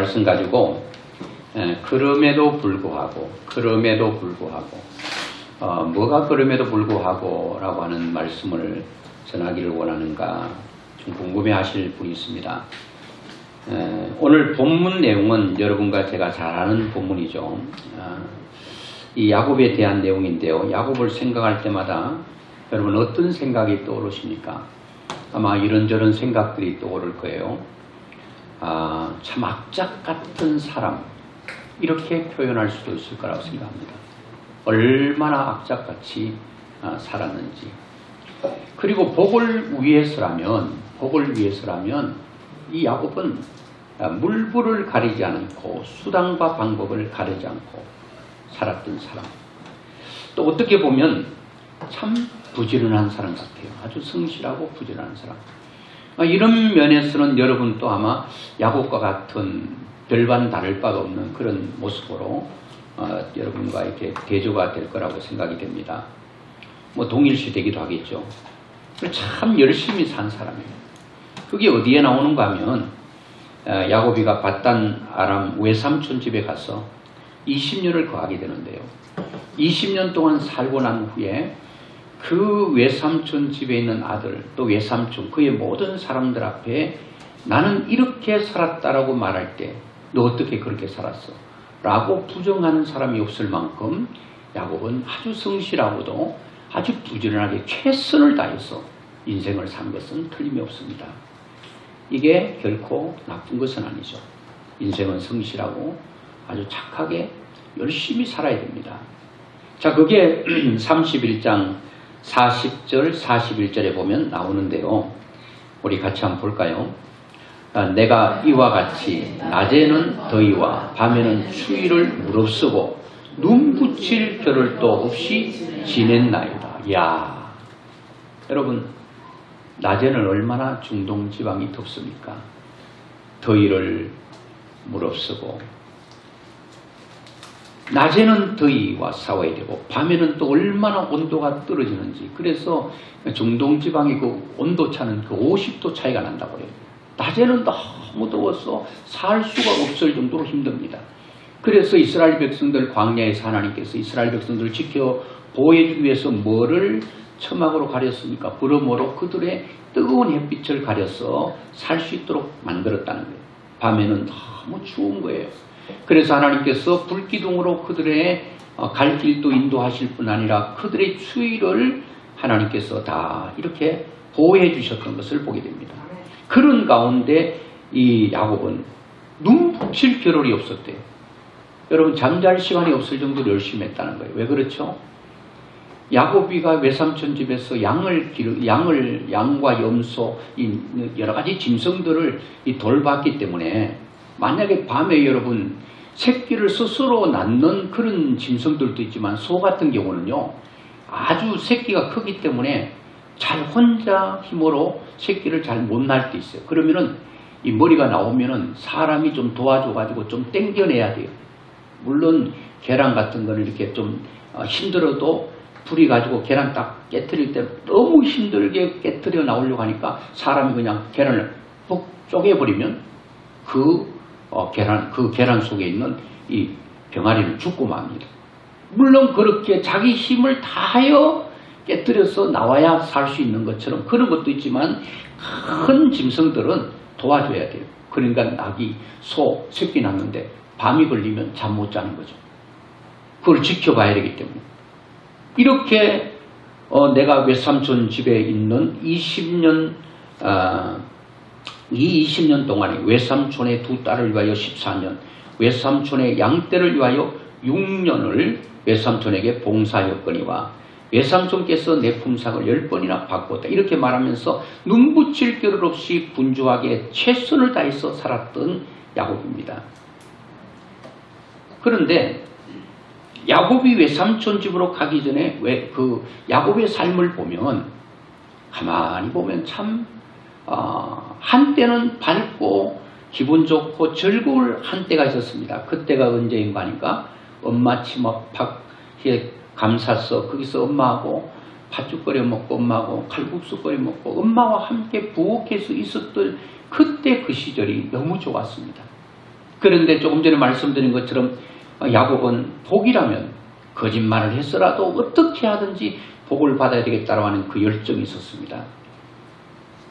말씀 가지고 그럼에도 불구하고 뭐가 그럼에도 불구하고 라고 하는 말씀을 전하기를 원하는가 좀 궁금해하실 분이 있습니다. 오늘 본문 내용은 여러분과 제가 잘 아는 본문이죠. 이 야곱에 대한 내용인데요. 야곱을 생각할 때마다 여러분 어떤 생각이 떠오르십니까? 아마 이런저런 생각들이 떠오를 거예요. 참 악작 같은 사람, 이렇게 표현할 수도 있을 거라고 생각합니다. 얼마나 악작같이 살았는지. 그리고 복을 위해서라면 이 야곱은 물불을 가리지 않고 수단과 방법을 가리지 않고 살았던 사람. 또 어떻게 보면 참 부지런한 사람 같아요. 아주 성실하고 부지런한 사람. 이런 면에서는 여러분도 아마 야곱과 같은 별반 다를 바가 없는 그런 모습으로 여러분과 이렇게 대조가 될 거라고 생각이 됩니다. 뭐 동일시 되기도 하겠죠. 참 열심히 산 사람이에요. 그게 어디에 나오는가 하면 야곱이가 밧단 아람 외삼촌 집에 가서 20년을 거하게 되는데요. 20년 동안 살고 난 후에 그 외삼촌 집에 있는 아들 또 외삼촌 그의 모든 사람들 앞에 나는 이렇게 살았다라고 말할 때 너 어떻게 그렇게 살았어? 라고 부정하는 사람이 없을 만큼 야곱은 아주 성실하고도 아주 부지런하게 최선을 다해서 인생을 산 것은 틀림이 없습니다. 이게 결코 나쁜 것은 아니죠. 인생은 성실하고 아주 착하게 열심히 살아야 됩니다. 자, 그게 31장 40절 41절에 보면 나오는데요. 우리 같이 한번 볼까요? 내가 이와 같이 낮에는 더위와 밤에는 추위를 무릅쓰고 눈 붙일 겨를도 없이 지냈나이다. 야, 여러분 낮에는 얼마나 중동지방이 덥습니까? 더위를 무릅쓰고 낮에는 더위와 싸워야 되고 밤에는 또 얼마나 온도가 떨어지는지. 그래서 중동지방의 그 온도차는 그 50도 차이가 난다고 해요. 낮에는 너무 더워서 살 수가 없을 정도로 힘듭니다. 그래서 이스라엘 백성들 광야에서 하나님께서 이스라엘 백성들을 지켜 보호해주기 위해서 뭐를 처막으로 가렸습니까? 부러모로 그들의 뜨거운 햇빛을 가려서 살 수 있도록 만들었다는 거예요. 밤에는 너무 추운 거예요. 그래서 하나님께서 불기둥으로 그들의 갈 길도 인도하실 뿐 아니라 그들의 추위를 하나님께서 다 이렇게 보호해 주셨던 것을 보게 됩니다. 그런 가운데 이 야곱은 눈 붙일 겨를이 없었대요. 여러분 잠잘 시간이 없을 정도로 열심히 했다는 거예요. 왜 그렇죠? 야곱이가 외삼촌 집에서 양과 염소, 여러 가지 짐승들을 돌봤기 때문에 만약에 밤에 여러분 새끼를 스스로 낳는 그런 짐승들도 있지만 소 같은 경우는요 아주 새끼가 크기 때문에 잘 혼자 힘으로 새끼를 잘 못 낳을 때 있어요. 그러면은 이 머리가 나오면은 사람이 좀 도와줘가지고 좀 땡겨내야 돼요. 물론 계란 같은 거는 이렇게 좀 힘들어도 불이 가지고 계란 딱 깨트릴 때 너무 힘들게 깨트려 나오려고 하니까 사람이 그냥 계란을 푹 쪼개버리면 그 계란 속에 있는 이 병아리는 죽고 맙니다. 물론 그렇게 자기 힘을 다하여 깨뜨려서 나와야 살 수 있는 것처럼 그런 것도 있지만 큰 짐승들은 도와줘야 돼요. 그러니까 낙이 소 새끼 낳는데 밤이 걸리면 잠 못 자는 거죠. 그걸 지켜봐야 되기 때문에 이렇게 내가 외삼촌 집에 있는 20년 이 20년 동안에 외삼촌의 두 딸을 위하여 14년 외삼촌의 양떼를 위하여 6년을 외삼촌에게 봉사하였거니와 외삼촌께서 내 품삯을 10번이나 바꿨다. 이렇게 말하면서 눈붙일 겨를 없이 분주하게 최선을 다해서 살았던 야곱입니다. 그런데 야곱이 외삼촌 집으로 가기 전에 그 야곱의 삶을 보면 가만히 보면 참 한때는 밝고 기분 좋고 즐거울 한때가 있었습니다. 그때가 언제인가 하니까 엄마 치마팍에 감쌌어. 거기서 엄마하고 팥죽 끓여 먹고 엄마하고 칼국수 끓여 먹고 엄마와 함께 부엌에서 있었던 그때 그 시절이 너무 좋았습니다. 그런데 조금 전에 말씀드린 것처럼 야곱은 복이라면 거짓말을 했어라도 어떻게 하든지 복을 받아야 되겠다고 하는 그 열정이 있었습니다.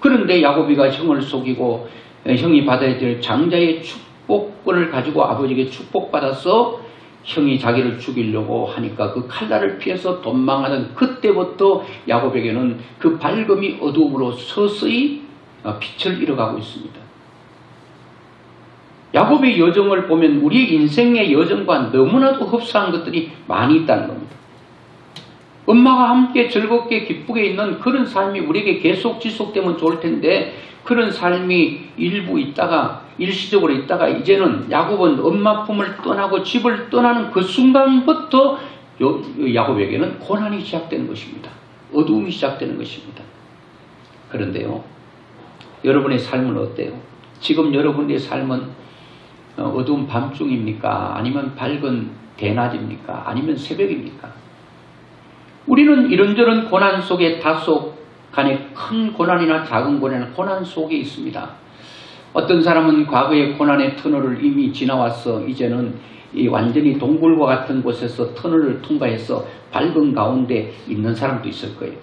그런데 야곱이가 형을 속이고 형이 받아야 될 장자의 축복권을 가지고 아버지에게 축복받아서 형이 자기를 죽이려고 하니까 그 칼날을 피해서 도망하던 그때부터 야곱에게는 그 밝음이 어두움으로 서서히 빛을 잃어가고 있습니다. 야곱의 여정을 보면 우리의 인생의 여정과 너무나도 흡사한 것들이 많이 있다는 겁니다. 엄마가 함께 즐겁게 기쁘게 있는 그런 삶이 우리에게 계속 지속되면 좋을 텐데 그런 삶이 일부 있다가 일시적으로 있다가 이제는 야곱은 엄마 품을 떠나고 집을 떠나는 그 순간부터 야곱에게는 고난이 시작되는 것입니다. 어두움이 시작되는 것입니다. 그런데요, 여러분의 삶은 어때요? 지금 여러분의 삶은 어두운 밤중입니까? 아니면 밝은 대낮입니까? 아니면 새벽입니까? 우리는 이런저런 고난 속에 다소 간에 큰 고난이나 작은 고난 속에 있습니다. 어떤 사람은 과거의 고난의 터널을 이미 지나와서 이제는 이 완전히 동굴과 같은 곳에서 터널을 통과해서 밝은 가운데 있는 사람도 있을 거예요.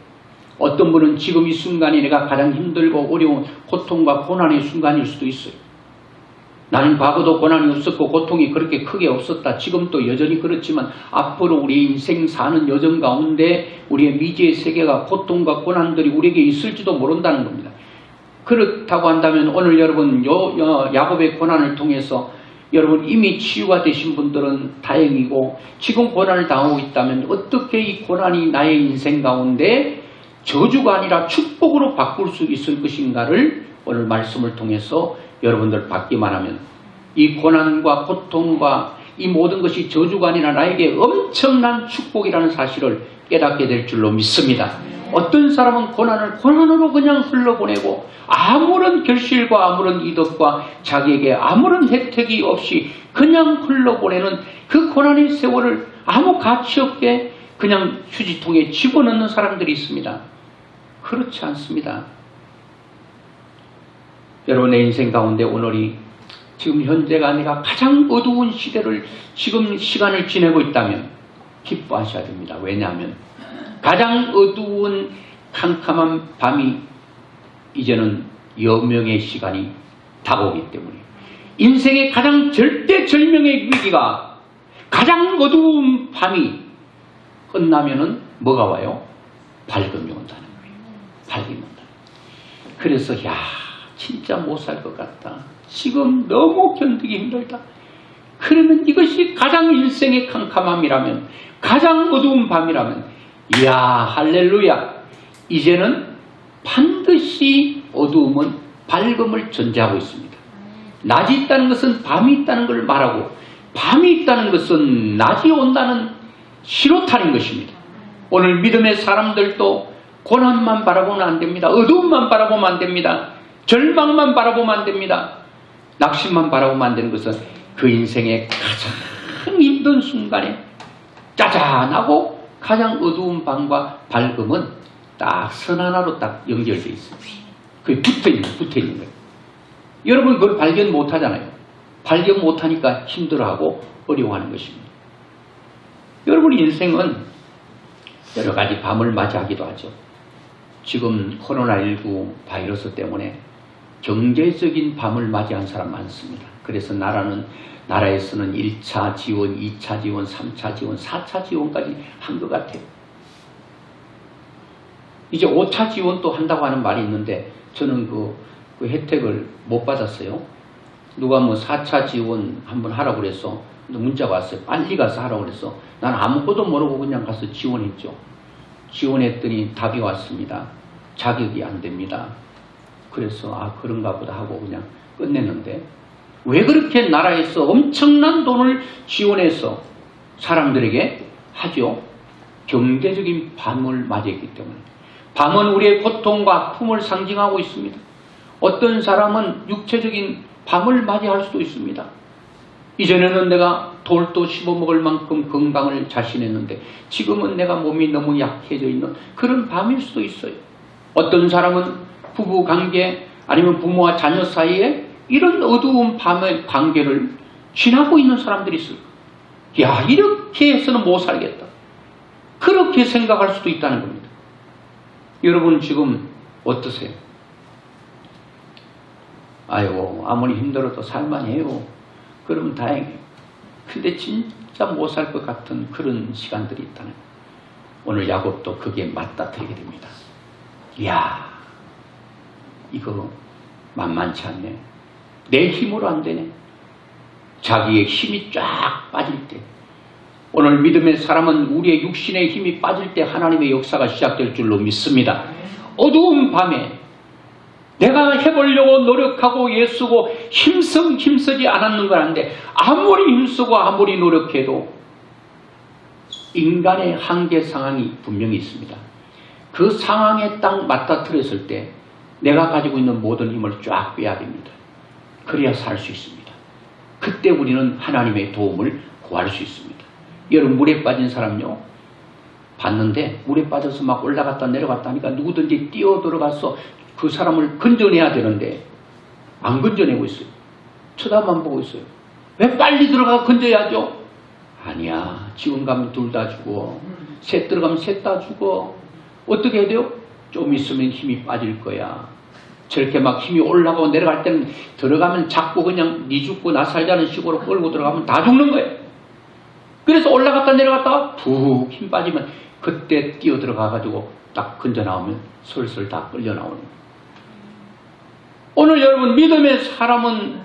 어떤 분은 지금 이 순간이 내가 가장 힘들고 어려운 고통과 고난의 순간일 수도 있어요. 나는 과거도 고난이 없었고 고통이 그렇게 크게 없었다. 지금도 여전히 그렇지만 앞으로 우리 인생 사는 여정 가운데 우리의 미지의 세계가 고통과 고난들이 우리에게 있을지도 모른다는 겁니다. 그렇다고 한다면 오늘 여러분 야곱의 고난을 통해서 여러분 이미 치유가 되신 분들은 다행이고 지금 고난을 당하고 있다면 어떻게 이 고난이 나의 인생 가운데 저주가 아니라 축복으로 바꿀 수 있을 것인가를 오늘 말씀을 통해서 여러분들 받기만 하면 이 고난과 고통과 이 모든 것이 저주가 아니라 나에게 엄청난 축복이라는 사실을 깨닫게 될 줄로 믿습니다. 어떤 사람은 고난을 고난으로 그냥 흘러보내고 아무런 결실과 아무런 이득과 자기에게 아무런 혜택이 없이 그냥 흘러보내는 그 고난의 세월을 아무 가치 없게 그냥 휴지통에 집어넣는 사람들이 있습니다. 그렇지 않습니다. 여러분의 인생 가운데 오늘이 지금 현재가 내가 가장 어두운 시대를 지금 시간을 지내고 있다면 기뻐하셔야 됩니다. 왜냐하면 가장 어두운 캄캄한 밤이 이제는 여명의 시간이 다가오기 때문에 인생의 가장 절대절명의 위기가 가장 어두운 밤이 끝나면은 뭐가 와요? 밝음이 온다는 거예요. 밝음이 온다. 그래서 진짜 못 살 것 같다. 지금 너무 견디기 힘들다. 그러면 이것이 가장 일생의 캄캄함이라면 가장 어두운 밤이라면 이야 할렐루야. 이제는 반드시 어두움은 밝음을 전제하고 있습니다. 낮이 있다는 것은 밤이 있다는 걸 말하고 밤이 있다는 것은 낮이 온다는 신호탄인 것입니다. 오늘 믿음의 사람들도 고난만 바라보면 안 됩니다. 어두움만 바라보면 안 됩니다. 절망만 바라보면 안 됩니다. 낙심만 바라보면 안 되는 것은 그 인생의 가장 힘든 순간에 짜잔하고 가장 어두운 밤과 밝음은 딱 선 하나로 딱 연결되어 있습니다. 그게 붙어있는 거예요. 여러분 그걸 발견 못하잖아요. 발견 못하니까 힘들어하고 어려워하는 것입니다. 여러분 인생은 여러 가지 밤을 맞이하기도 하죠. 지금 코로나19 바이러스 때문에 경제적인 밤을 맞이한 사람 많습니다. 그래서 나라에서는 1차 지원, 2차 지원, 3차 지원, 4차 지원까지 한 것 같아요. 이제 5차 지원도 한다고 하는 말이 있는데 저는 그 혜택을 못 받았어요. 누가 4차 지원 한번 하라고 그래서 문자가 왔어요. 빨리 가서 하라고 그래서 난 아무것도 모르고 그냥 가서 지원했죠. 지원했더니 답이 왔습니다. 자격이 안 됩니다. 그래서 그런가 보다 하고 그냥 끝냈는데 왜 그렇게 나라에서 엄청난 돈을 지원해서 사람들에게 하죠? 경제적인 밤을 맞이했기 때문에. 밤은 우리의 고통과 아픔을 상징하고 있습니다. 어떤 사람은 육체적인 밤을 맞이할 수도 있습니다. 이전에는 내가 돌도 씹어먹을 만큼 건강을 자신했는데 지금은 내가 몸이 너무 약해져 있는 그런 밤일 수도 있어요. 어떤 사람은 부부관계 아니면 부모와 자녀 사이에 이런 어두운 밤의 관계를 지나고 있는 사람들이 있을까? 야, 이렇게 해서는 못 살겠다. 그렇게 생각할 수도 있다는 겁니다. 여러분 지금 어떠세요? 아이고, 아무리 힘들어도 살만해요. 그러면 다행이에요. 근데 진짜 못 살 것 같은 그런 시간들이 있다는 거예요. 오늘 야곱도 그게 맞닥뜨리게 됩니다. 이야, 이거 만만치 않네. 내 힘으로 안 되네. 자기의 힘이 쫙 빠질 때, 오늘 믿음의 사람은 우리의 육신의 힘이 빠질 때 하나님의 역사가 시작될 줄로 믿습니다. 어두운 밤에 내가 해보려고 노력하고 애쓰고 힘쓰지 않았는 건 아닌데, 아무리 힘쓰고 아무리 노력해도 인간의 한계 상황이 분명히 있습니다. 그 상황에 딱 맞닥뜨렸을 때 내가 가지고 있는 모든 힘을 쫙 빼야 됩니다. 그래야 살 수 있습니다. 그때 우리는 하나님의 도움을 구할 수 있습니다. 여러분, 물에 빠진 사람요, 봤는데 물에 빠져서 막 올라갔다 내려갔다 하니까 누구든지 뛰어들어가서 그 사람을 건져내야 되는데 안 건져내고 있어요. 쳐다만 보고 있어요. 왜 빨리 들어가 건져야죠? 아니야, 지금 가면 둘 다 죽어. 셋 들어가면 셋 다 죽어. 어떻게 해야 돼요? 좀 있으면 힘이 빠질 거야. 저렇게 막 힘이 올라가고 내려갈 때는 들어가면 자꾸 그냥 니 죽고 나 살자는 식으로 끌고 들어가면 다 죽는 거예요. 그래서 올라갔다 내려갔다가 푹 힘 빠지면 그때 뛰어 들어가가지고 딱 건져 나오면 슬슬 다 끌려 나오는 거예요. 오늘 여러분, 믿음의 사람은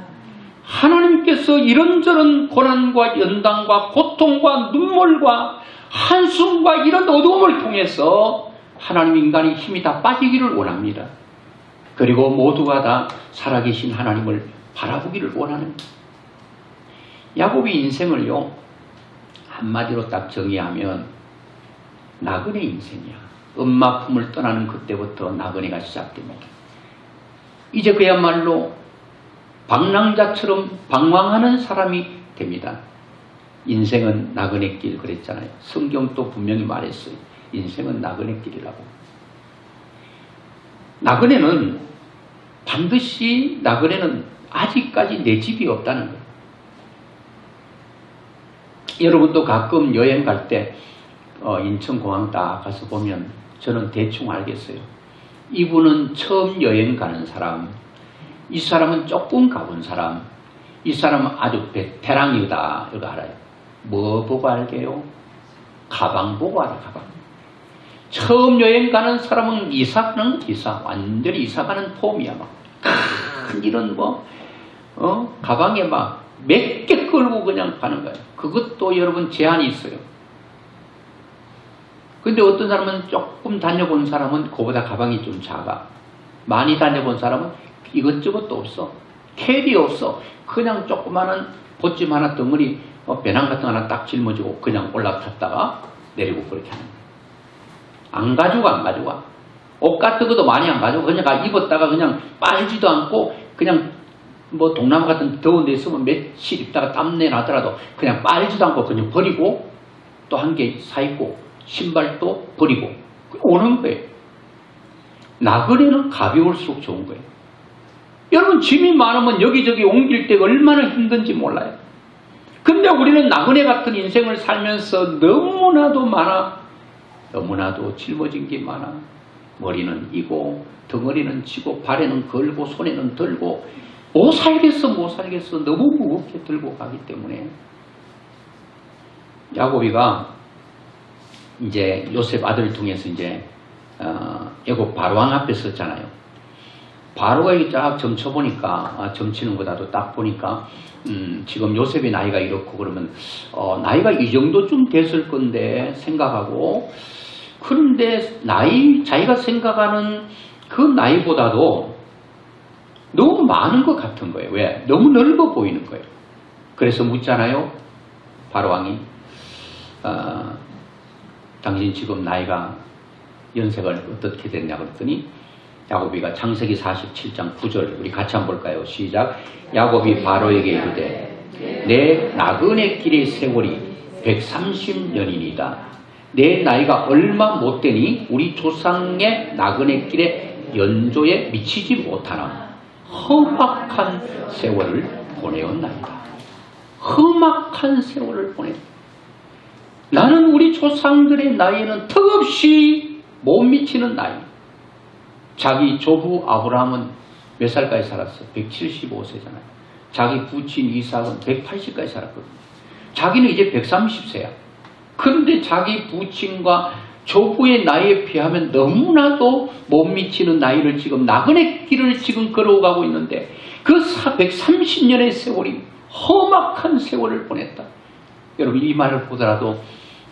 하나님께서 이런저런 고난과 연단과 고통과 눈물과 한숨과 이런 어두움을 통해서 하나님 인간의 힘이 다 빠지기를 원합니다. 그리고 모두가 다 살아계신 하나님을 바라보기를 원하는 거예요. 야곱의 인생을요, 한마디로 딱 정의하면 나그네 인생이야. 엄마 품을 떠나는 그때부터 나그네가 시작됩니다. 이제 그야말로 방랑자처럼 방황하는 사람이 됩니다. 인생은 나그네 길 그랬잖아요. 성경도 분명히 말했어요. 인생은 나그네 길이라고. 나그네는 반드시 아직까지 내 집이 없다는 거예요. 여러분도 가끔 여행 갈 때 인천공항 딱 가서 보면 저는 대충 알겠어요. 이분은 처음 여행 가는 사람, 이 사람은 조금 가본 사람, 이 사람은 아주 베테랑이다, 이거 알아요. 뭐 보고 알게요? 가방 보고 알아, 가방. 처음 여행 가는 사람은 완전히 이사 가는 폼이야. 막 큰 이런 가방에 막 몇 개 끌고 그냥 가는 거예요. 그것도 여러분 제한이 있어요. 근데 어떤 사람은 조금 다녀본 사람은 그보다 가방이 좀 작아. 많이 다녀본 사람은 이것저것도 없어. 캐리 없어. 그냥 조그마한 보찜 하나 덩어리 배낭 같은 거 하나 딱 짊어지고 그냥 올라탔다가 내리고 그렇게 하는 거예요. 안 가져가. 옷 같은 것도 많이 안 가져가. 그냥 입었다가 그냥 빨지도 않고 그냥 동남아 같은 더운 데 있으면 며칠 입다가 땀내 나더라도 그냥 빨지도 않고 그냥 버리고 또 한 개 사입고 신발도 버리고 오는 거예요. 나그네는 가벼울수록 좋은 거예요. 여러분, 짐이 많으면 여기저기 옮길 때가 얼마나 힘든지 몰라요. 근데 우리는 나그네 같은 인생을 살면서 너무나도 짊어진 게 많아. 머리는 이고 덩어리는 지고 발에는 걸고 손에는 들고 못 살겠어. 너무 무겁게 들고 가기 때문에. 야곱이가 이제 요셉 아들을 통해서 이제 애굽 바로왕 앞에 섰잖아요. 바로가 이렇게 쫙 점쳐보니까 점치는 거다도 딱 보니까 지금 요셉의 나이가 이렇고 그러면 나이가 이 정도쯤 됐을 건데 생각하고, 그런데 자기가 생각하는 그 나이보다도 너무 많은 것 같은 거예요. 왜? 너무 넓어 보이는 거예요. 그래서 묻잖아요. 바로왕이 당신 지금 나이가 연세가 어떻게 됐냐고 그랬더니 야곱이가 창세기 47장 9절 우리 같이 한번 볼까요? 시작. 야곱이 바로에게 이르되 내 나그네 길의 세월이 130년이니이다. 내 나이가 얼마 못 되니 우리 조상의 나그네 길의 연조에 미치지 못하나 험악한 세월을 보내었나이다. 험악한 세월을 보냈다. 나는 우리 조상들의 나이에는 턱없이 못 미치는 나이. 자기 조부 아브라함은 몇 살까지 살았어? 175세잖아요. 자기 부친 이삭은 180까지 살았거든요. 자기는 이제 130세야. 그런데 자기 부친과 조부의 나이에 비하면 너무나도 못 미치는 나이를 지금 나그네 길을 지금 걸어가고 있는데 그 130년의 세월이 험악한 세월을 보냈다. 여러분 이 말을 보더라도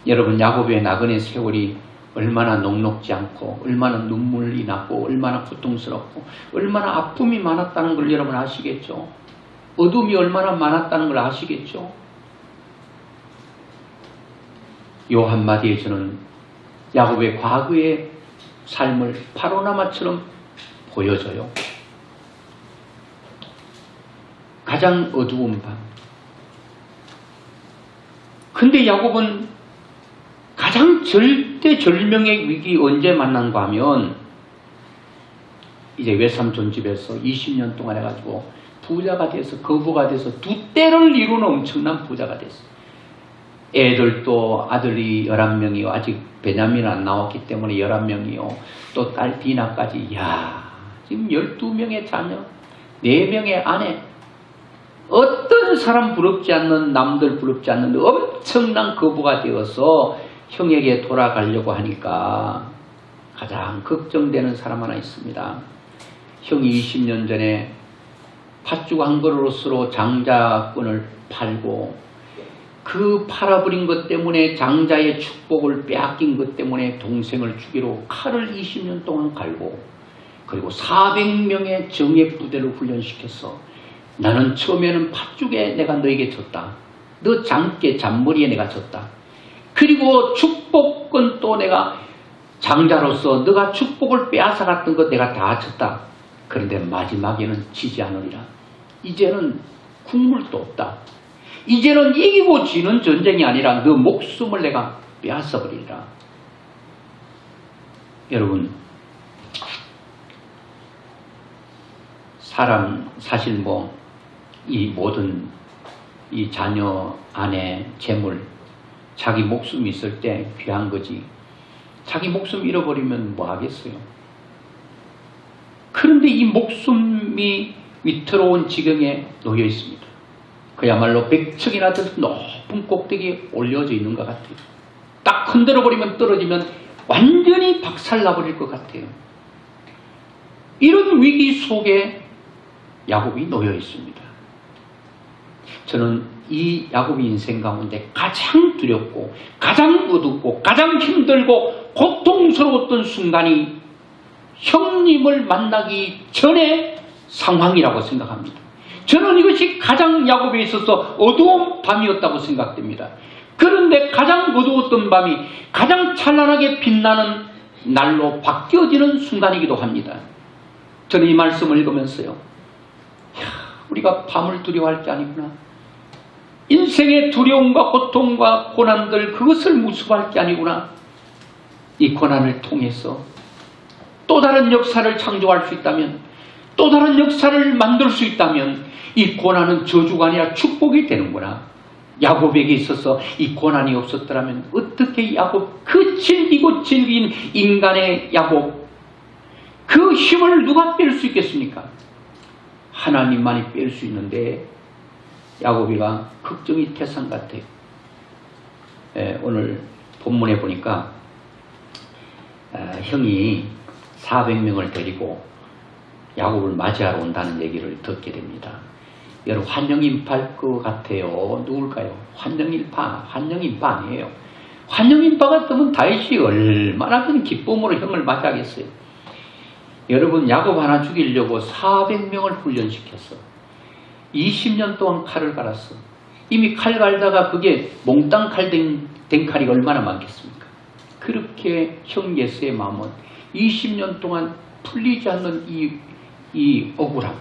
여러분 야곱의 나그네 세월이 얼마나 녹록지 않고 얼마나 눈물이 나고 얼마나 고통스럽고 얼마나 아픔이 많았다는 걸 여러분 아시겠죠? 어둠이 얼마나 많았다는 걸 아시겠죠? 요 한마디에 저는 야곱의 과거의 삶을 파노라마처럼 보여줘요. 가장 어두운 밤. 근데 야곱은 가장 절대절명의 위기 언제 만난가 하면 이제 외삼촌 집에서 20년 동안 해가지고 부자가 돼서 거부가 돼서 두 떼를 이루는 엄청난 부자가 됐어요. 애들도 아들이 11명이요. 아직 베냐민은 안 나왔기 때문에 11명이요. 또 딸 디나까지. 이야, 지금 12명의 자녀, 4명의 아내. 어떤 사람 부럽지 않는, 남들 부럽지 않는 엄청난 거부가 되어서 형에게 돌아가려고 하니까 가장 걱정되는 사람 하나 있습니다. 형이 20년 전에 팥죽 한 그릇으로 장자권을 팔고 그 팔아버린 것 때문에 장자의 축복을 빼앗긴 것 때문에 동생을 죽이러 칼을 20년 동안 갈고 그리고 400명의 정예 부대를 훈련시켰어. 나는 처음에는 팥죽에 내가 너에게 졌다. 너 장께 잔머리에 내가 졌다. 그리고 축복은 또 내가 장자로서 너가 축복을 빼앗아갔던 것 내가 다 졌다. 그런데 마지막에는 지지 않으리라. 이제는 국물도 없다. 이제는 이기고 지는 전쟁이 아니라 너 목숨을 내가 빼앗아버리리라. 여러분, 사람 사실 이 모든 이 자녀, 아내, 재물, 자기 목숨이 있을 때 귀한 거지. 자기 목숨 잃어버리면 뭐 하겠어요? 그런데 이 목숨이 위태로운 지경에 놓여 있습니다. 그야말로 100척이나 더 높은 꼭대기에 올려져 있는 것 같아요. 딱 흔들어버리면 떨어지면 완전히 박살나버릴 것 같아요. 이런 위기 속에 야곱이 놓여 있습니다. 저는 이 야곱의 인생 가운데 가장 두렵고 가장 어둡고 가장 힘들고 고통스러웠던 순간이 형님을 만나기 전의 상황이라고 생각합니다. 저는 이것이 가장 야곱에 있어서 어두운 밤이었다고 생각됩니다. 그런데 가장 어두웠던 밤이 가장 찬란하게 빛나는 날로 바뀌어지는 순간이기도 합니다. 저는 이 말씀을 읽으면서요. 우리가 밤을 두려워할 게 아니구나. 인생의 두려움과 고통과 고난들 그것을 무서워할 게 아니구나. 이 고난을 통해서 또 다른 역사를 창조할 수 있다면 또 다른 역사를 만들 수 있다면 이 고난은 저주가 아니라 축복이 되는구나. 야곱에게 있어서 이 고난이 없었더라면 어떻게 야곱 그 질기고 질긴 인간의 야곱 그 힘을 누가 뺄 수 있겠습니까? 하나님만이 뺄 수 있는데 야곱이가 걱정이 태산 같아요. 오늘 본문에 보니까 형이 400명을 데리고 야곱을 맞이하러 온다는 얘기를 듣게 됩니다. 여러분 환영인파일 것 같아요. 누굴까요? 환영인파 아니에요. 환영인파 같으면 다윗이 얼마나 큰 기쁨으로 형을 맞이하겠어요. 여러분 야곱 하나 죽이려고 400명을 훈련시켰어. 20년 동안 칼을 갈았어. 이미 칼 갈다가 그게 몽땅 된 칼이 얼마나 많겠습니까? 그렇게 형 예수의 마음은 20년 동안 풀리지 않는 이 억울함.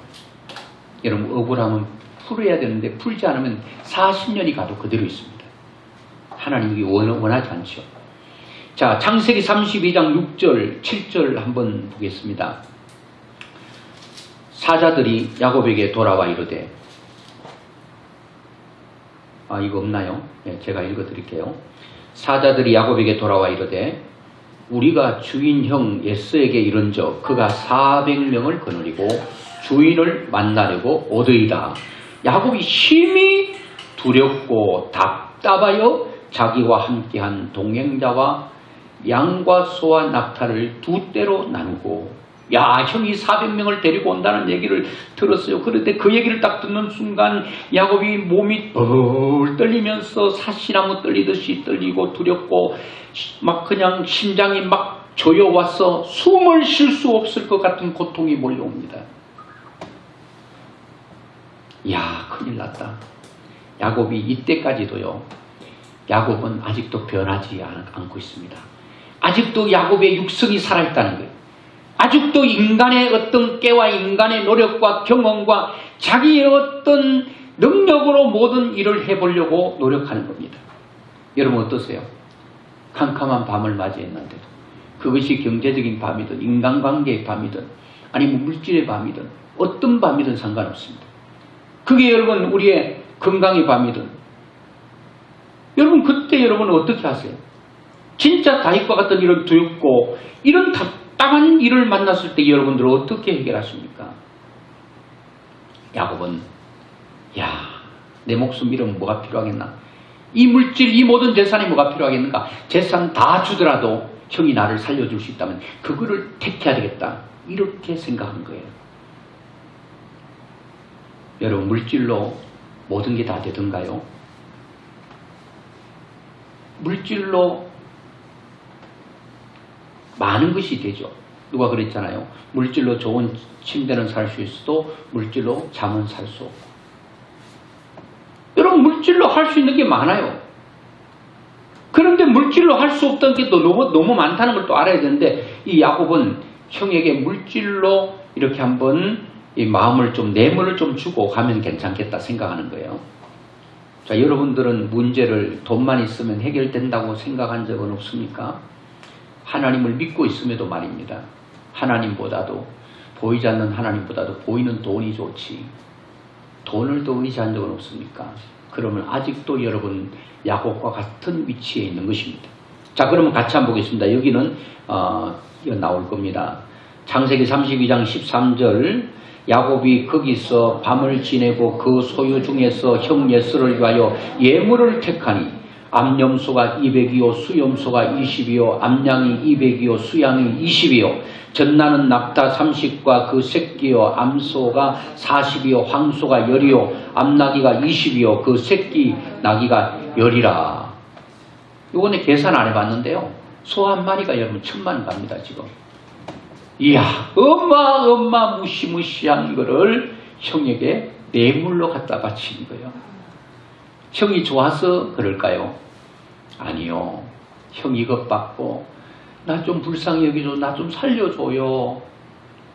여러분 억울함은 풀어야 되는데 풀지 않으면 40년이 가도 그대로 있습니다. 하나님이 원하지 않죠. 자, 창세기 32장 6절 7절 한번 보겠습니다. 사자들이 야곱에게 돌아와 이르되 이거 없나요? 제가 읽어드릴게요. 사자들이 야곱에게 돌아와 이르되 우리가 주인 형 에서에게 이른적 그가 400명을 거느리고 주인을 만나려고 오더이다. 야곱이 심히 두렵고 답답하여 자기와 함께한 동행자와 양과 소와 낙타를 두 떼로 나누고 형이 400명을 데리고 온다는 얘기를 들었어요. 그런데 그 얘기를 딱 듣는 순간 야곱이 몸이 뻘 떨리면서 사시나무 떨리듯이 떨리고 두렵고 막 그냥 심장이 막 조여와서 숨을 쉴 수 없을 것 같은 고통이 몰려옵니다. 큰일 났다. 야곱이 이때까지도요. 야곱은 아직도 변하지 않고 있습니다. 아직도 야곱의 육성이 살아있다는 거예요. 아직도 인간의 어떤 깨와 인간의 노력과 경험과 자기의 어떤 능력으로 모든 일을 해보려고 노력하는 겁니다. 여러분 어떠세요? 캄캄한 밤을 맞이했는데도 그것이 경제적인 밤이든 인간관계의 밤이든 아니면 물질의 밤이든 어떤 밤이든 상관없습니다. 그게 여러분 우리의 건강의 밤이든 여러분 그때 여러분은 어떻게 하세요? 진짜 다윗과 같은 이런 두렵고 이런 답답한 일을 만났을 때 여러분들은 어떻게 해결하십니까? 야곱은 내 목숨 잃으면 뭐가 필요하겠나? 이 물질 이 모든 재산이 뭐가 필요하겠는가? 재산 다 주더라도 형이 나를 살려줄 수 있다면 그거를 택해야 되겠다. 이렇게 생각한 거예요. 여러분 물질로 모든 게 다 되던가요? 물질로 많은 것이 되죠. 누가 그랬잖아요. 물질로 좋은 침대는 살 수 있어도 물질로 잠은 살 수 없고. 여러분 물질로 할 수 있는 게 많아요. 그런데 물질로 할 수 없던 게 또 너무 많다는 걸 또 알아야 되는데 이 야곱은 형에게 물질로 이렇게 한번 이 마음을 좀 뇌물을 좀 주고 가면 괜찮겠다 생각하는 거예요. 자, 여러분들은 문제를 돈만 있으면 해결된다고 생각한 적은 없습니까? 하나님을 믿고 있음에도 말입니다. 하나님보다도 보이지 않는 하나님보다도 보이는 돈이 좋지. 돈을 더 의지한 적은 없습니까? 그러면 아직도 여러분 야곱과 같은 위치에 있는 것입니다. 자, 그러면 같이 한번 보겠습니다. 여기는 나올 겁니다. 창세기 32장 13절 야곱이 거기서 밤을 지내고 그 소유 중에서 형 예스를 위하여 예물을 택하니 암염소가 200이요 수염소가 20이요 암양이 200이요 수양이 20이요 전나는 낙타 30과 그 새끼요 암소가 40이요 황소가 10이요 암나귀가 20이요 그 새끼 나귀가 10이라. 요번에 계산 안 해봤는데요. 소 한 마리가 여러분 1000만 갑니다 지금. 이야 엄마 무시무시한 이거를 형에게 뇌물로 갖다 바치는 거예요. 형이 좋아서 그럴까요? 아니요. 형 이것 받고 나 좀 불쌍히 여기줘. 나 좀 살려줘요.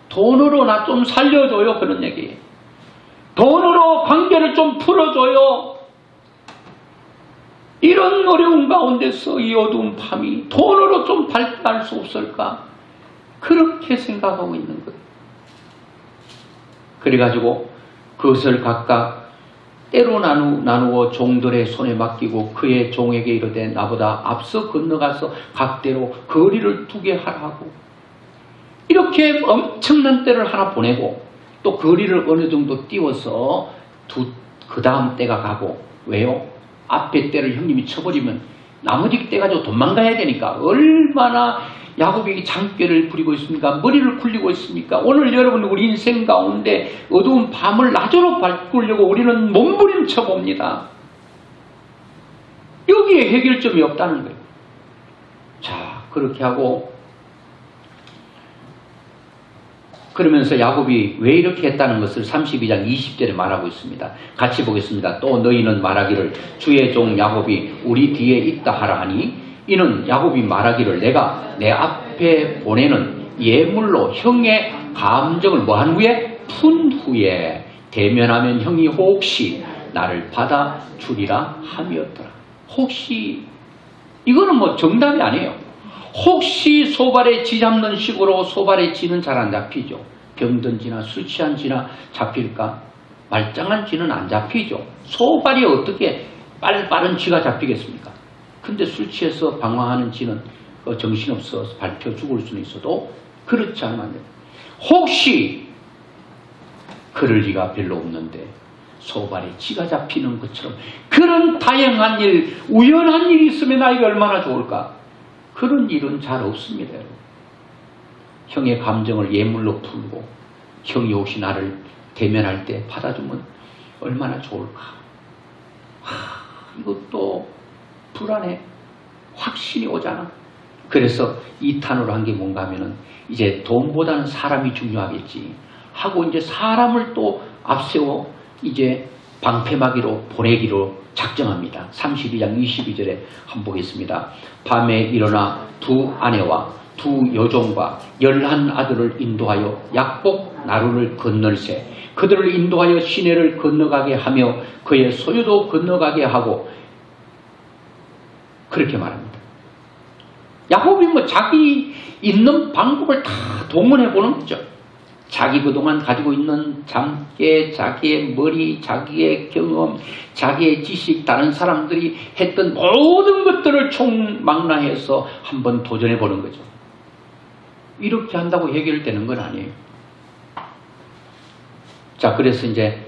돈으로 나 좀 살려줘요. 그런 얘기. 돈으로 관계를 좀 풀어줘요. 이런 어려운 가운데서 이 어두운 밤이 돈으로 좀 발달할 수 없을까? 그렇게 생각하고 있는 거예요. 그래가지고 그것을 각각 때로 나누어 종들의 손에 맡기고 그의 종에게 이르되 나보다 앞서 건너가서 각대로 거리를 두게 하라고. 이렇게 엄청난 때를 하나 보내고 또 거리를 어느 정도 띄워서 그 다음 때가 가고. 왜요? 앞에 때를 형님이 쳐버리면 나머지 때 가지고 도망가야 되니까 얼마나 야곱이 장꾀를 부리고 있습니까? 머리를 굴리고 있습니까? 오늘 여러분 우리 인생 가운데 어두운 밤을 낮으로 바꾸려고 우리는 몸부림쳐 봅니다. 여기에 해결점이 없다는 거예요. 자, 그렇게 하고 그러면서 야곱이 왜 이렇게 했다는 것을 32장 20절에 말하고 있습니다. 같이 보겠습니다. 또 너희는 말하기를 주의 종 야곱이 우리 뒤에 있다 하라 하니 이는 야곱이 말하기를 내가 내 앞에 보내는 예물로 형의 감정을 뭐한 후에 푼 후에 대면하면 형이 혹시 나를 받아주리라 함이었더라. 혹시 이거는 뭐 정답이 아니에요. 혹시 소발에 쥐 잡는 식으로 소발에 쥐는 잘 안 잡히죠. 병든 쥐나 술 취한 쥐나 잡힐까? 말짱한 쥐는 안 잡히죠. 소발이 어떻게 빠른 쥐가 잡히겠습니까? 근데 술 취해서 방황하는 쥐는 정신없어서 밟혀 죽을 수는 있어도 그렇지 않으면 안 돼요. 혹시 그럴 리가 별로 없는데 소발에 쥐가 잡히는 것처럼 그런 다양한 일, 우연한 일이 있으면 아이가 얼마나 좋을까? 그런 일은 잘 없습니다. 여러분. 형의 감정을 예물로 풀고 형이 혹시 나를 대면할 때 받아주면 얼마나 좋을까? 이것도 불안해. 확신이 오잖아. 그래서 2탄으로 한 게 뭔가 하면은 이제 돈보다는 사람이 중요하겠지 하고 이제 사람을 또 앞세워 이제 방패막이로 보내기로 작정합니다. 32장 22절에 한번 보겠습니다. 밤에 일어나 두 아내와 두 여종과 11 아들을 인도하여 약복 나루를 건널세 그들을 인도하여 시내를 건너가게 하며 그의 소유도 건너가게 하고 그렇게 말합니다. 야곱이 뭐 자기 있는 방법을 다 동원해 보는 거죠. 자기 그동안 가지고 있는 장계, 자기의 머리, 자기의 경험, 자기의 지식, 다른 사람들이 했던 모든 것들을 총망라해서 한번 도전해 보는 거죠. 이렇게 한다고 해결되는 건 아니에요. 자, 그래서 이제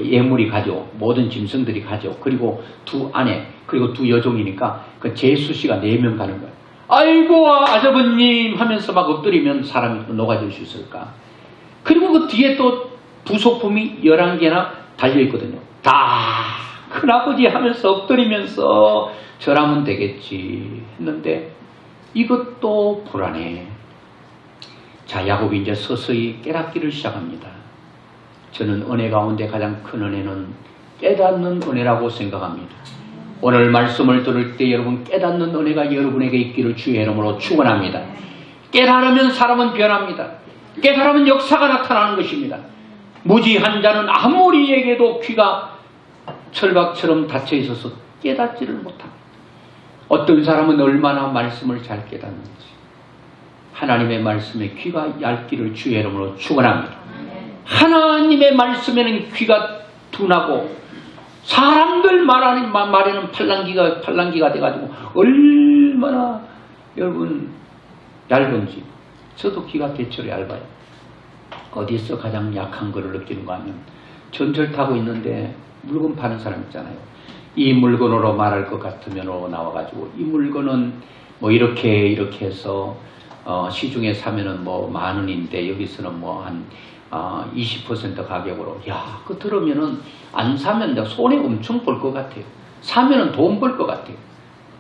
예물이 가죠. 모든 짐승들이 가죠. 그리고 두 아내, 그리고 두 여종이니까 그 제수씨가 4명 가는 거예요. 아이고 아저버님 하면서 막 엎드리면 사람이 녹아질 수 있을까. 그리고 그 뒤에 또 부속품이 11개나 달려있거든요. 다 큰아버지 하면서 엎드리면서 절하면 되겠지 했는데 이것도 불안해. 자, 야곱이 이제 서서히 깨닫기를 시작합니다. 저는 은혜 가운데 가장 큰 은혜는 깨닫는 은혜라고 생각합니다. 오늘 말씀을 들을 때 여러분 깨닫는 은혜가 여러분에게 있기를 주의 이름으로 축원합니다. 깨달으면 사람은 변합니다. 깨달으면 역사가 나타나는 것입니다. 무지한 자는 아무리 얘기해도 귀가 철박처럼 닫혀 있어서 깨닫지를 못합니다. 어떤 사람은 얼마나 말씀을 잘 깨닫는지 하나님의 말씀에 귀가 얇기를 주의 이름으로 축원합니다. 하나님의 말씀에는 귀가 둔하고 사람들 말에는 팔랑기가 돼가지고 얼마나 여러분 얇은지. 저도 귀가 대체로 얇아요. 어디서 가장 약한 거를 느끼는가 하면 전철 타고 있는데 물건 파는 사람 있잖아요. 이 물건으로 말할 것 같으면 나와가지고 이 물건은 뭐 이렇게 해서 시중에 사면은 뭐 10,000원인데 여기서는 뭐 한 20% 가격으로. 야, 그거 들으면은 안 사면 내가 손해 엄청 볼 것 같아요. 사면은 돈 벌 것 같아요.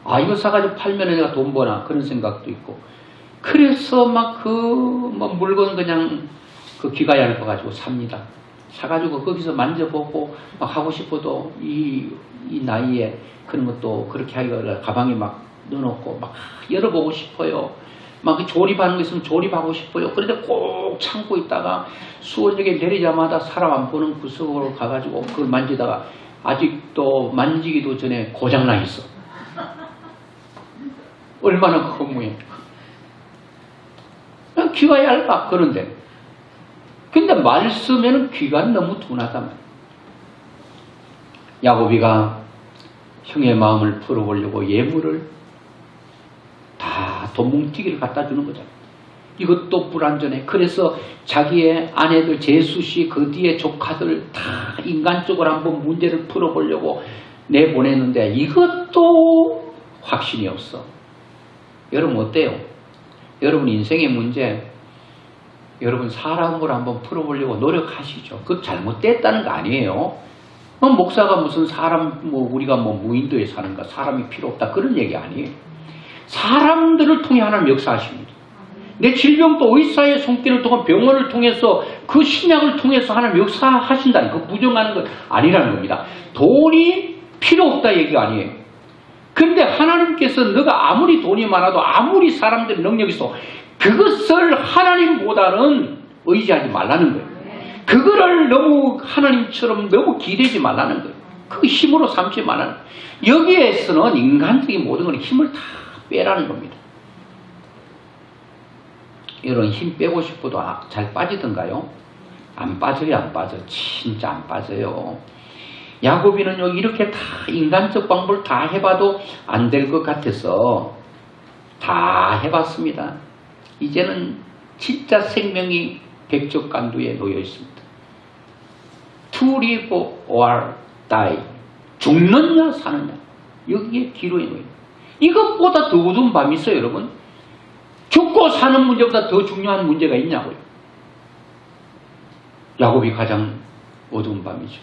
아, 이거 사가지고 팔면 내가 돈 버나 그런 생각도 있고. 그래서 막 뭐 물건 그냥 그 귀가 얇아가지고 삽니다. 사가지고 거기서 만져보고 막 하고 싶어도 이 나이에 그런 것도 그렇게 하기가 가방에 막 넣어놓고 막 열어보고 싶어요. 막 조립하는 거 있으면 조립하고 싶어요. 그런데 꼭 참고 있다가 수원역에 내리자마자 사람 안 보는 구석으로 가가지고 그걸 만지다가 아직도 만지기도 전에 고장나 있어. 얼마나 허무해. 귀가 얇아. 그런데 근데 말씀에는 귀가 너무 둔하단 말이야. 야곱이가 형의 마음을 풀어보려고 예물을 다 돈뭉티기를 갖다 주는 거잖아. 이것도 불완전해. 그래서 자기의 아내들 제수씨 그 뒤에 조카들 다 인간적으로 한번 문제를 풀어보려고 내보냈는데 이것도 확신이 없어. 여러분 어때요? 여러분 인생의 문제 여러분 사람으로 한번 풀어보려고 노력하시죠. 그거 잘못됐다는 거 아니에요. 목사가 무슨 사람 우리가 무인도에 사는가 사람이 필요 없다 그런 얘기 아니에요. 사람들을 통해 하나님 역사하십니다. 내 질병도 의사의 손길을 통해 병원을 통해서 그 신약을 통해서 하나님 역사하신다. 그 부정하는 건 아니라는 겁니다. 돈이 필요 없다 얘기가 아니에요. 그런데 하나님께서 너가 아무리 돈이 많아도 아무리 사람들의 능력이 있어 그것을 하나님보다는 의지하지 말라는 거예요. 그거를 너무 하나님처럼 너무 기대지 말라는 거예요. 그 힘으로 삼지 말라는 거예요. 여기에서는 인간적인 모든 건 힘을 다 빼라는 겁니다. 이런 힘 빼고 싶어도 잘 빠지던가요? 안 빠져요. 안 빠져. 진짜 안 빠져요. 야곱이는 여기 이렇게 다 인간적 방법을 다 해봐도 안 될 것 같아서 다 해봤습니다. 이제는 진짜 생명이 백척간두에 놓여 있습니다. To live or die. 죽느냐 사느냐. 여기에 기로에 놓여 있습니다. 이것보다 더 어두운 밤이 있어요, 여러분. 죽고 사는 문제보다 더 중요한 문제가 있냐고요. 야곱이 가장 어두운 밤이죠.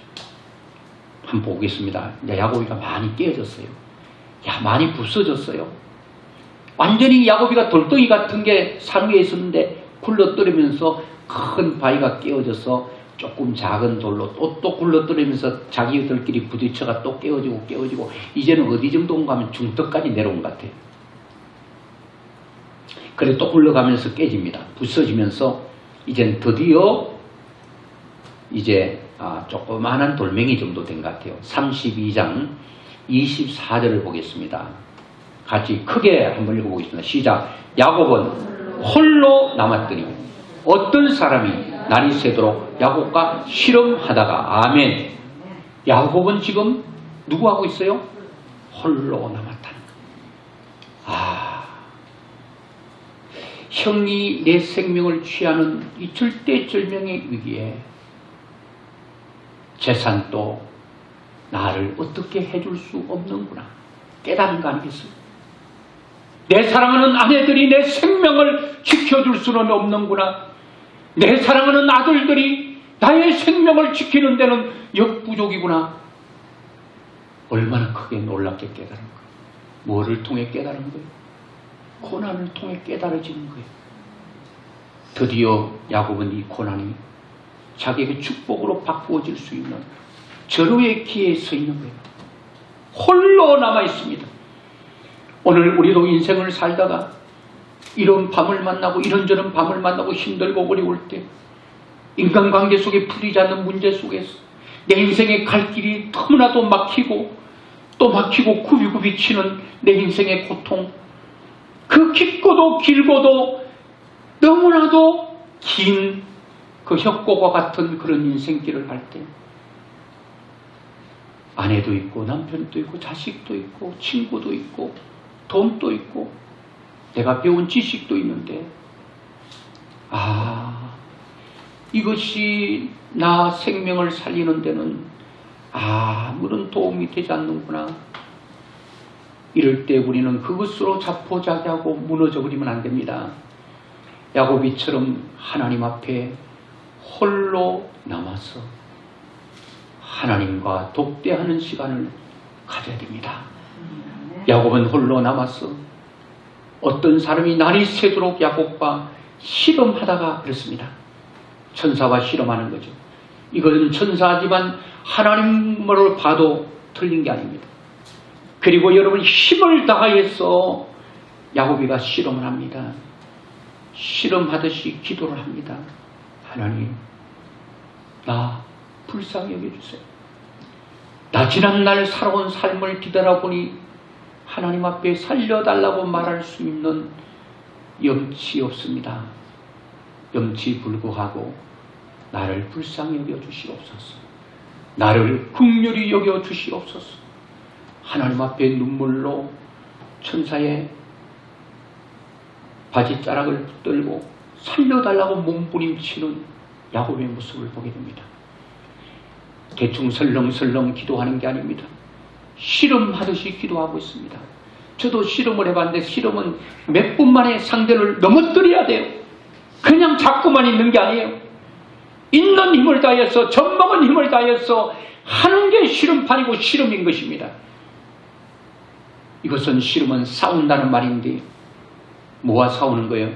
한번 보겠습니다. 이제 야곱이가 많이 깨어졌어요. 많이 부서졌어요. 완전히 야곱이가 돌덩이 같은 게 산 위에 있었는데 굴러떨어지면서 큰 바위가 깨어져서 조금 작은 돌로 또 굴러떨어지면서 자기들끼리 부딪혀가 또 깨어지고 이제는 어디 정도 가면 중턱까지 내려온 것 같아요. 그래 또 굴러가면서 깨집니다. 부서지면서 이젠 드디어 이제 조그마한 돌멩이 정도 된 것 같아요. 32장 24절을 보겠습니다. 같이 크게 한번 읽어보겠습니다. 시작. 야곱은 홀로 남았더니 어떤 사람이 날이 새도록 야곱과 씨름하다가 아멘. 야곱은 지금 누구하고 있어요? 홀로 남았다는 거. 형이 내 생명을 취하는 이 절대절명의 위기에 재산도 나를 어떻게 해줄 수 없는구나 깨달은 거 아니겠어요? 내 사랑하는 아내들이 내 생명을 지켜줄 수는 없는구나. 내 사랑하는 아들들이 나의 생명을 지키는 데는 역부족이구나. 얼마나 크게 놀랍게 깨달은 거예요. 뭐를 통해 깨달은 거예요? 고난을 통해 깨달아지는 거예요. 드디어 야곱은 이 고난이 자기에게 축복으로 바꾸어질 수 있는 절호의 기회에 서 있는 거예요. 홀로 남아 있습니다. 오늘 우리도 인생을 살다가 이런 밤을 만나고 이런저런 밤을 만나고 힘들고 어려울 때 인간관계 속에 풀리지 않는 문제 속에서 내 인생의 갈 길이 너무나도 막히고 또 막히고 굽이굽이 치는 내 인생의 고통, 그 깊고도 길고도 너무나도 긴 그 협곡과 같은 그런 인생길을 갈 때 아내도 있고 남편도 있고 자식도 있고 친구도 있고 돈도 있고 내가 배운 지식도 있는데 이것이 나 생명을 살리는 데는 아무런 도움이 되지 않는구나. 이럴 때 우리는 그것으로 자포자기하고 무너져 버리면 안 됩니다. 야곱이처럼 하나님 앞에 홀로 남아서 하나님과 독대하는 시간을 가져야 됩니다. 야곱은 홀로 남았어. 어떤 사람이 날이 새도록 야곱과 씨름하다가 그랬습니다. 천사와 씨름하는 거죠. 이것은 천사지만 하나님으로 봐도 틀린 게 아닙니다. 그리고 여러분 힘을 다해서 야곱이가 씨름을 합니다. 씨름하듯이 기도를 합니다. 하나님, 나 불쌍히 여겨주세요. 나 지난날 살아온 삶을 뒤돌아보니 하나님 앞에 살려달라고 말할 수 있는 염치 없습니다. 염치 불구하고 나를 불쌍히 여겨주시옵소서. 나를 긍휼히 여겨주시옵소서. 하나님 앞에 눈물로 천사의 바지자락을 붙들고 살려달라고 몸부림치는 야곱의 모습을 보게 됩니다. 대충 설렁설렁 기도하는 게 아닙니다. 씨름하듯이 기도하고 있습니다. 저도 씨름을 해봤는데 씨름은 몇 분 만에 상대를 넘어뜨려야 돼요. 그냥 잡고만 있는 게 아니에요. 있는 힘을 다해서 젖먹은 힘을 다해서 하는 게 씨름판이고 씨름인 것입니다. 이것은 씨름은 싸운다는 말인데 뭐와 싸우는 거예요?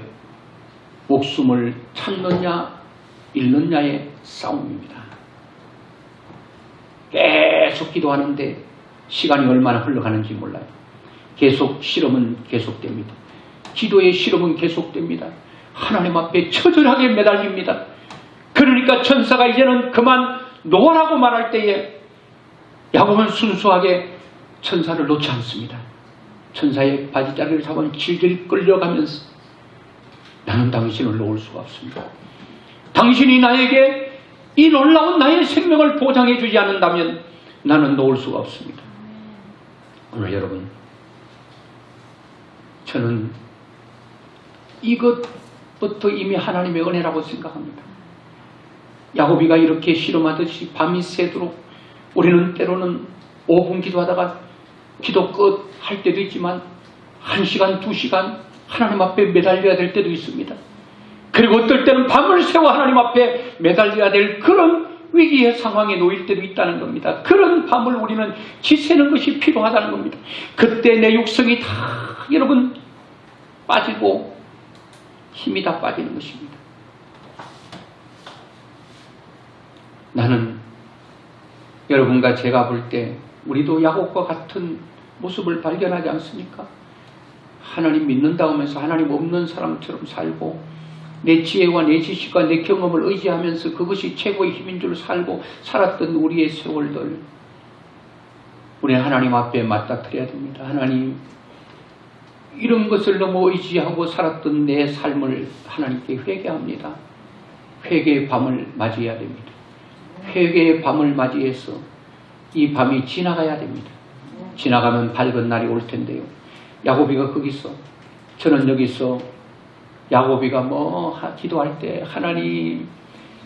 목숨을 찾느냐 잃느냐의 싸움입니다. 계속 기도하는데 시간이 얼마나 흘러가는지 몰라요. 계속 씨름은 계속됩니다. 기도의 씨름은 계속됩니다. 하나님 앞에 처절하게 매달립니다. 그러니까 천사가 이제는 그만 놓으라고 말할 때에 야곱은 순수하게 천사를 놓지 않습니다. 천사의 바지자리를 잡아 질질 끌려가면서 나는 당신을 놓을 수가 없습니다. 당신이 나에게 이 놀라운 나의 생명을 보장해 주지 않는다면 나는 놓을 수가 없습니다. 오늘 여러분, 저는 이것부터 이미 하나님의 은혜라고 생각합니다. 야곱이가 이렇게 실험하듯이 밤이 새도록 우리는 때로는 5분 기도하다가 기도 끝 할 때도 있지만 1시간, 2시간 하나님 앞에 매달려야 될 때도 있습니다. 그리고 어떨 때는 밤을 새워 하나님 앞에 매달려야 될 그런 위기의 상황에 놓일 때도 있다는 겁니다. 그런 밤을 우리는 지새는 것이 필요하다는 겁니다. 그때 내 육성이 다 여러분 빠지고 힘이 다 빠지는 것입니다. 나는 여러분과 제가 볼 때 우리도 야곱과 같은 모습을 발견하지 않습니까? 하나님 믿는다 하면서 하나님 없는 사람처럼 살고 내 지혜와 내 지식과 내 경험을 의지하면서 그것이 최고의 힘인 줄 살고 살았던 우리의 세월들, 우리는 하나님 앞에 맞닥뜨려야 됩니다. 하나님, 이런 것을 너무 의지하고 살았던 내 삶을 하나님께 회개합니다. 회개의 밤을 맞이해야 됩니다. 회개의 밤을 맞이해서 이 밤이 지나가야 됩니다. 지나가면 밝은 날이 올 텐데요. 야곱이가 거기서, 저는 여기서 야곱이가 기도할 때 하나님,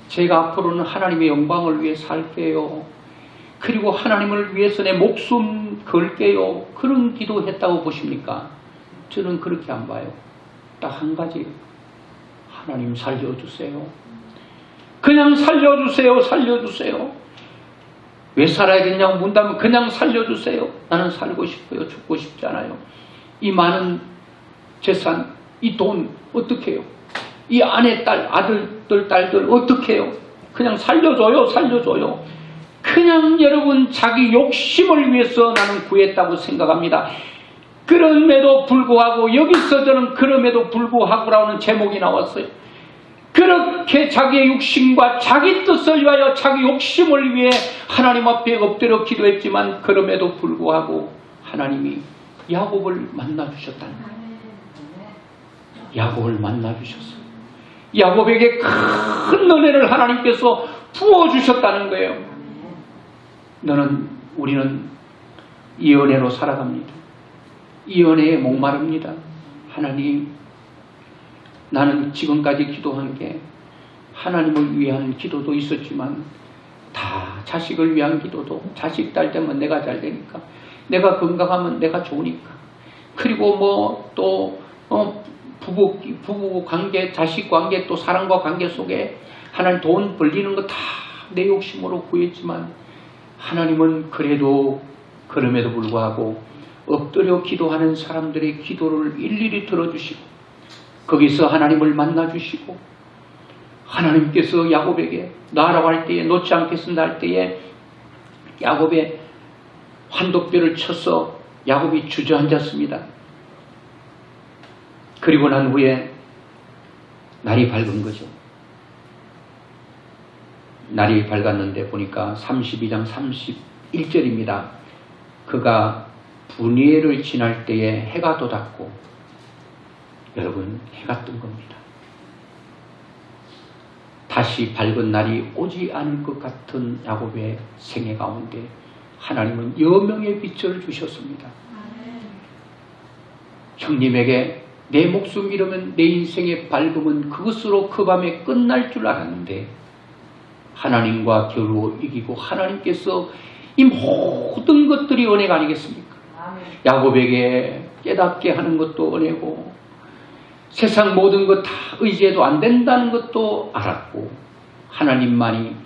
제가 앞으로는 하나님의 영광을 위해 살게요. 그리고 하나님을 위해서 내 목숨 걸게요. 그런 기도했다고 보십니까? 저는 그렇게 안 봐요. 딱 한 가지, 하나님 살려주세요. 그냥 살려주세요. 살려주세요. 왜 살아야겠냐고 묻다면 그냥 살려주세요. 나는 살고 싶어요. 죽고 싶지 않아요. 이 많은 재산, 이 돈 어떻게 해요? 이 아내, 딸, 아들들, 딸들 어떻게 해요? 그냥 살려줘요. 살려줘요. 그냥 여러분 자기 욕심을 위해서 나는 구했다고 생각합니다. 그럼에도 불구하고, 여기서 저는 그럼에도 불구하고라는 제목이 나왔어요. 그렇게 자기의 육신과 자기 뜻을 위하여 자기 욕심을 위해 하나님 앞에 엎드려 기도했지만 그럼에도 불구하고 하나님이 야곱을 만나주셨다는 거예요. 야곱을 만나주셨어요. 야곱에게 큰 은혜를 하나님께서 부어주셨다는 거예요. 우리는 이 은혜로 살아갑니다. 이 은혜에 목마릅니다. 하나님, 나는 지금까지 기도한 게 하나님을 위한 기도도 있었지만 다 자식을 위한 기도도, 자식 딸 되면 내가 잘 되니까, 내가 건강하면 내가 좋으니까, 그리고 또 부부 관계, 자식 관계, 또 사랑과 관계 속에 하나님 돈 벌리는 거 다 내 욕심으로 구했지만 하나님은 그래도 그럼에도 불구하고 엎드려 기도하는 사람들의 기도를 일일이 들어주시고 거기서 하나님을 만나주시고, 하나님께서 야곱에게 나라고 할 때에, 놓지 않겠습니다 할 때에 야곱의 환도뼈를 쳐서 야곱이 주저앉았습니다. 그리고 난 후에 날이 밝은 거죠. 날이 밝았는데 보니까 32장 31절입니다. 그가 분이엘을 지날 때에 해가 돋았고, 여러분, 해가 뜬 겁니다. 다시 밝은 날이 오지 않을 것 같은 야곱의 생애 가운데 하나님은 여명의 빛을 주셨습니다. 형님에게 내 목숨 잃으면 내 인생의 밝음은 그것으로 그 밤에 끝날 줄 알았는데 하나님과 겨루 이기고 하나님께서 이 모든 것들이 은혜가 아니겠습니까? 야곱에게 깨닫게 하는 것도 은혜고 세상 모든 것 다 의지해도 안 된다는 것도 알았고 하나님만이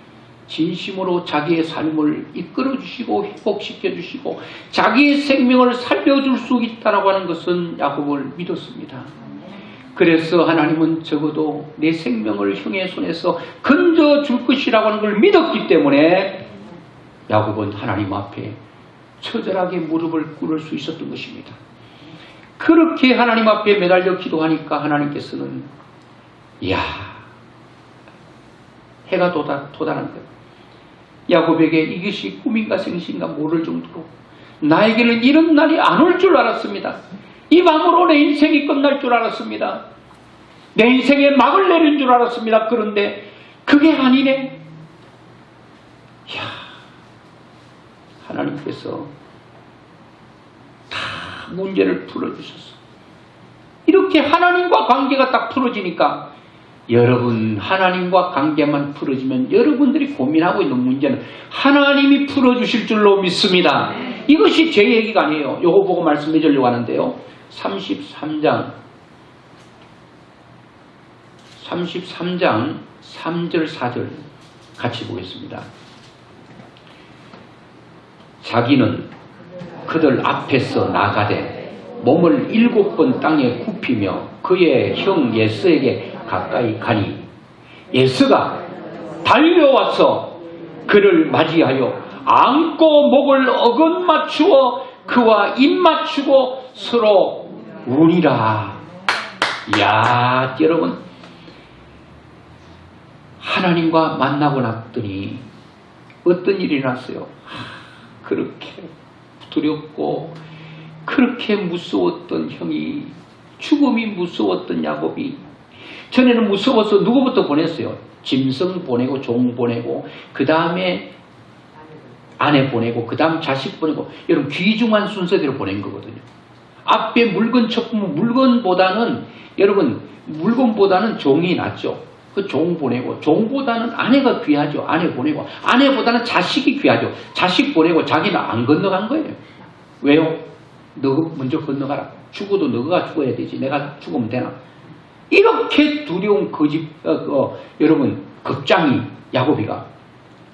진심으로 자기의 삶을 이끌어 주시고 회복시켜 주시고 자기의 생명을 살려줄 수 있다고 하는 것은 야곱을 믿었습니다. 그래서 하나님은 적어도 내 생명을 형의 손에서 건져줄 것이라고 하는 걸 믿었기 때문에 야곱은 하나님 앞에 처절하게 무릎을 꿇을 수 있었던 것입니다. 그렇게 하나님 앞에 매달려 기도하니까 하나님께서는 해가 도달한 거예요. 야곱에게 이것이 꿈인가 생시인가 모를 정도로 나에게는 이런 날이 안 올 줄 알았습니다. 이 밤으로 내 인생이 끝날 줄 알았습니다. 내 인생에 막을 내린 줄 알았습니다. 그런데 그게 아니네. 하나님께서 다 문제를 풀어주셨어. 이렇게 하나님과 관계가 딱 풀어지니까 여러분 하나님과 관계만 풀어지면 여러분들이 고민하고 있는 문제는 하나님이 풀어주실 줄로 믿습니다. 이것이 제 얘기가 아니에요. 요거 보고 말씀해 주려고 하는데요. 33장 3절 4절 같이 보겠습니다. 자기는 그들 앞에서 나가되 몸을 7번 땅에 굽히며 그의 형 예스에게 가까이 가니 예스가 달려와서 그를 맞이하여 안고 목을 어긋 맞추어 그와 입 맞추고 서로 우니라. 이야, 여러분, 하나님과 만나고 났더니 어떤 일이 났어요? 그렇게 두렵고 그렇게 무서웠던 형이, 죽음이 무서웠던 야곱이, 전에는 무서워서 누구부터 보냈어요? 짐승 보내고 종 보내고 그 다음에 아내 보내고 그 다음 자식 보내고, 여러분 귀중한 순서대로 보낸 거거든요. 앞에 물건 쳤으면 물건보다는, 여러분 물건보다는 종이 낫죠. 그 종 보내고, 종보다는 아내가 귀하죠. 아내 보내고, 아내보다는 자식이 귀하죠. 자식 보내고 자기는 안 건너간 거예요. 왜요? 너 먼저 건너가라. 죽어도 너가 죽어야 되지. 내가 죽으면 되나? 이렇게 두려운 여러분 겁장이 야곱이가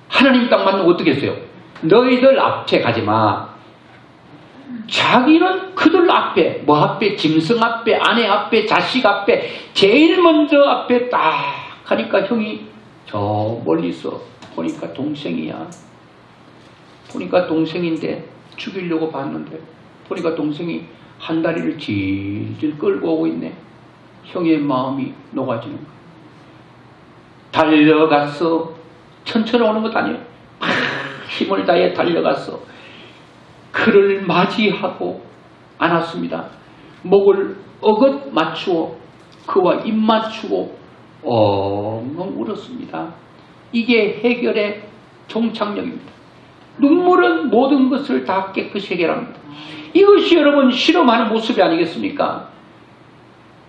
하나님 딱 만나고 어떻게 했어요? 너희들 앞에 가지마. 자기는 그들 앞에, 뭐 앞에, 짐승 앞에, 아내 앞에, 자식 앞에, 제일 먼저 앞에 딱 하니까 형이 저 멀리서 보니까 동생이야. 보니까 동생인데 죽이려고 봤는데 보니까 동생이 한 다리를 질질 끌고 오고 있네. 형의 마음이 녹아지는 거야. 달려가서, 천천히 오는 것 아니에요. 힘을 다해 달려가서 그를 맞이하고 안았습니다. 목을 어긋 맞추어 그와 입 맞추고 엉엉 울었습니다. 이게 해결의 종착역입니다. 눈물은 모든 것을 다 깨끗이 해결합니다. 이것이 여러분 실험하는 모습이 아니겠습니까?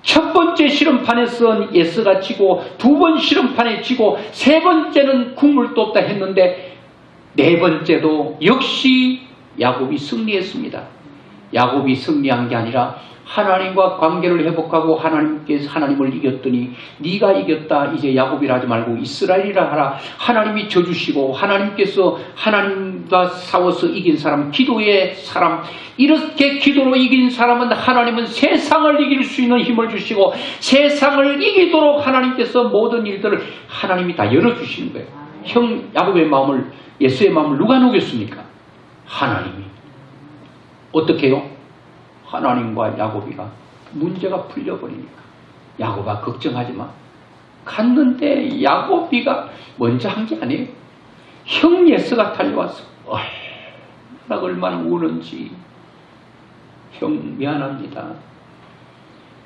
첫 번째 실험판에서 예스가 지고, 두 번 실험판에 지고, 세 번째는 국물도 없다 했는데 네 번째도 역시 야곱이 승리했습니다. 야곱이 승리한 게 아니라 하나님과 관계를 회복하고 하나님께서 하나님을 이겼더니 네가 이겼다. 이제 야곱이라 하지 말고 이스라엘이라 하라. 하나님이 져주시고 하나님께서 하나님과 싸워서 이긴 사람, 기도의 사람, 이렇게 기도로 이긴 사람은 하나님은 세상을 이길 수 있는 힘을 주시고 세상을 이기도록 하나님께서 모든 일들을 하나님이 다 열어주시는 거예요. 형 야곱의 마음을, 예수의 마음을 누가 녹였습니까? 하나님이. 어떻게 해요? 하나님과 야곱이가 문제가 풀려버리니까 야곱아 걱정하지 마. 갔는데 야곱이가 먼저 한 게 아니에요. 형 예스가 달려와서 얼마나 우는지. 형 미안합니다.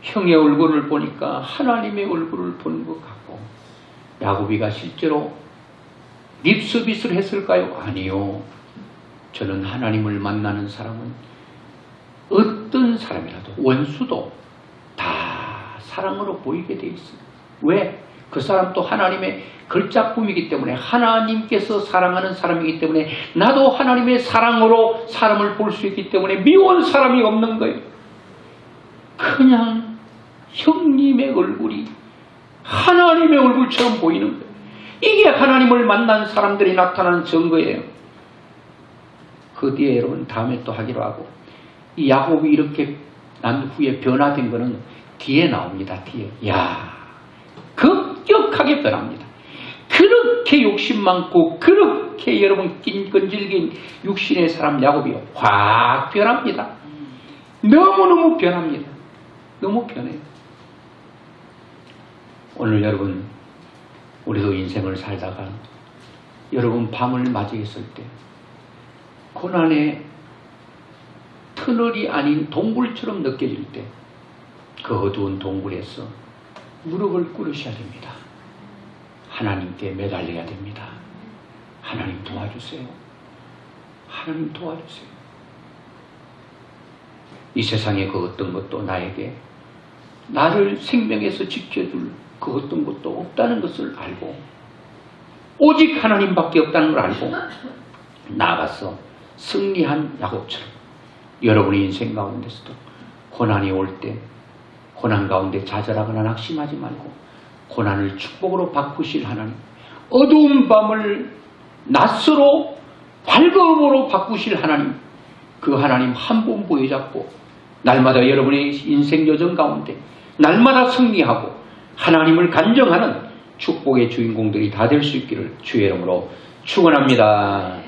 형의 얼굴을 보니까 하나님의 얼굴을 보는 것 같고, 야곱이가 실제로 립서비스를 했을까요? 아니요. 저는 하나님을 만나는 사람은 어떤 사람이라도, 원수도 다 사랑으로 보이게 돼 있어요. 왜? 그 사람도 하나님의 걸작품이기 때문에, 하나님께서 사랑하는 사람이기 때문에, 나도 하나님의 사랑으로 사람을 볼 수 있기 때문에 미워한 사람이 없는 거예요. 그냥 형님의 얼굴이 하나님의 얼굴처럼 보이는 거예요. 이게 하나님을 만난 사람들이 나타나는 증거예요. 그 뒤에 여러분 다음에 또 하기로 하고, 이 야곱이 이렇게 난 후에 변화된 거는 뒤에 나옵니다. 뒤에. 야, 급격하게 변합니다. 그렇게 욕심 많고 그렇게 여러분 끈질긴 육신의 사람 야곱이 확 변합니다. 너무너무 변합니다. 너무 변해요. 오늘 여러분, 우리도 인생을 살다가 여러분 밤을 맞이했을 때 고난의 터널이 아닌 동굴처럼 느껴질 때 그 어두운 동굴에서 무릎을 꿇으셔야 됩니다. 하나님께 매달려야 됩니다. 하나님 도와주세요. 하나님 도와주세요. 이 세상에 그 어떤 것도 나에게 나를 생명에서 지켜줄 그 어떤 것도 없다는 것을 알고 오직 하나님밖에 없다는 걸 알고 나아가서 승리한 야곱처럼 여러분의 인생 가운데서도 고난이 올 때 고난 가운데 좌절하거나 낙심하지 말고 고난을 축복으로 바꾸실 하나님, 어두운 밤을 낫으로 밝음으로 바꾸실 하나님, 그 하나님 한 분 부여잡고 날마다 여러분의 인생 여정 가운데 날마다 승리하고 하나님을 간정하는 축복의 주인공들이 다 될 수 있기를 주의 이름으로 축원합니다.